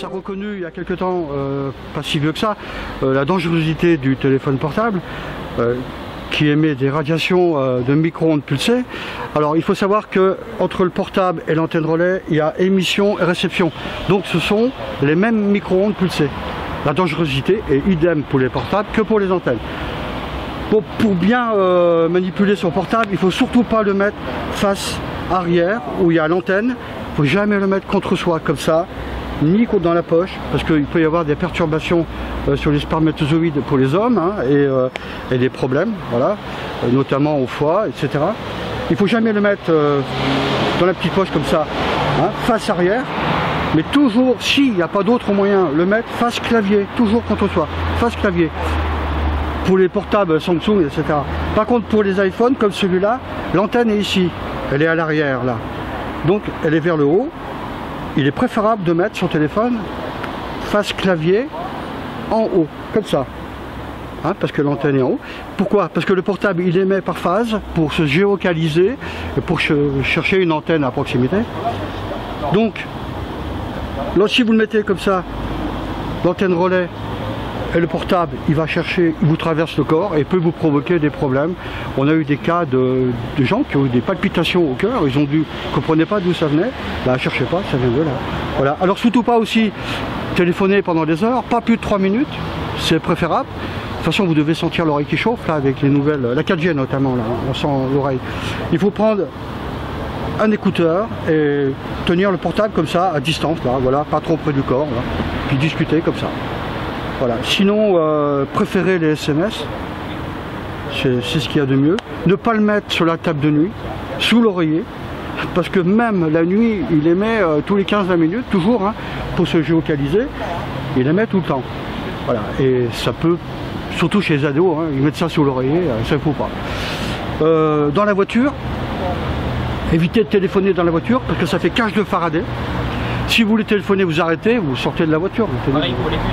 a reconnu il y a quelque temps, pas si vieux que ça, la dangerosité du téléphone portable qui émet des radiations de micro-ondes pulsées. Alors il faut savoir que entre le portable et l'antenne relais, il y a émission et réception. Donc ce sont les mêmes micro-ondes pulsées. La dangerosité est idem pour les portables que pour les antennes. Pour bien manipuler son portable, il ne faut surtout pas le mettre face arrière où il y a l'antenne. Il ne faut jamais le mettre contre soi comme ça, ni dans la poche, parce qu'il peut y avoir des perturbations sur les spermatozoïdes pour les hommes hein, et des problèmes, voilà, notamment au foie, etc. Il ne faut jamais le mettre dans la petite poche comme ça, hein, face arrière, mais toujours, s'il n'y a pas d'autre moyen, le mettre face clavier, toujours contre soi, face clavier. Pour les portables Samsung, etc. Par contre, pour les iPhones, comme celui-là, l'antenne est ici, elle est à l'arrière, là. Donc, elle est vers le haut. Il est préférable de mettre son téléphone face clavier en haut, comme ça. Hein, parce que l'antenne est en haut. Pourquoi? Parce que le portable, il émet par phase pour se géolocaliser et pour chercher une antenne à proximité. Donc, là, si vous le mettez comme ça, l'antenne relais, et le portable, il va chercher, il vous traverse le corps et peut vous provoquer des problèmes. On a eu des cas de gens qui ont eu des palpitations au cœur, ils ont dû, ne comprenaient pas d'où ça venait. Là, cherchez pas, ça vient de là. Voilà. Alors surtout pas aussi téléphoner pendant des heures, pas plus de 3 minutes, c'est préférable. De toute façon, vous devez sentir l'oreille qui chauffe, là, avec les nouvelles, la 4G notamment, là, on sent l'oreille. Il faut prendre un écouteur et tenir le portable comme ça, à distance, là, voilà, pas trop près du corps, là, puis discuter comme ça. Voilà. Sinon, préférez les SMS, c'est ce qu'il y a de mieux. Ne pas le mettre sur la table de nuit, sous l'oreiller, parce que même la nuit, il émet tous les 15-20 minutes, toujours, hein, pour se géolocaliser, il émet tout le temps. Voilà. Et ça peut, surtout chez les ados, hein, ils mettent ça sous l'oreiller, ça ne faut pas. Dans la voiture, évitez de téléphoner dans la voiture, parce que ça fait cage de Faraday. Si vous voulez téléphoner, vous arrêtez, vous sortez de la voiture. Pareil pour les bus.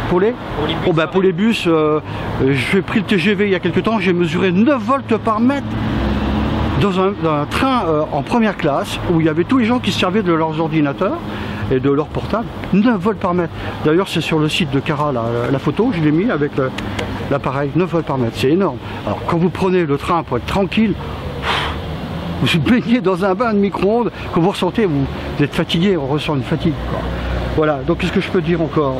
Pour les bus, oh ben pour les bus, j'ai pris le TGV il y a quelques temps, j'ai mesuré 9 volts par mètre dans un train en première classe où il y avait tous les gens qui se servaient de leurs ordinateurs et de leurs portables. 9 volts par mètre. D'ailleurs c'est sur le site de Cara la photo, je l'ai mis avec l'appareil, 9 volts par mètre, c'est énorme. Alors quand vous prenez le train pour être tranquille, vous vous baignez dans un bain de micro-ondes, quand vous ressentez, vous êtes fatigué, on ressent une fatigue, quoi. Voilà, donc qu'est-ce que je peux dire encore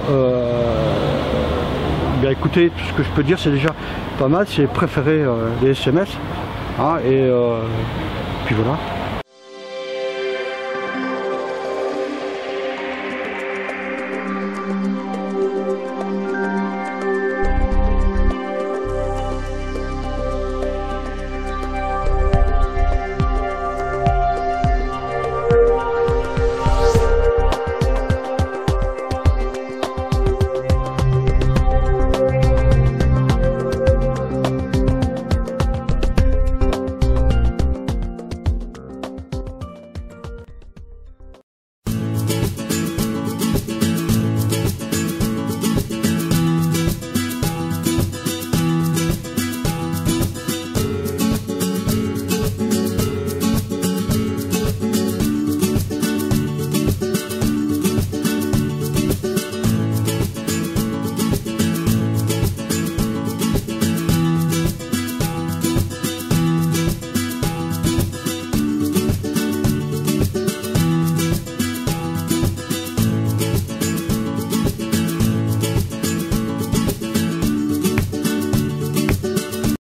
bien écoutez, tout ce que je peux dire c'est déjà pas mal, c'est préférer les SMS, hein, et puis voilà.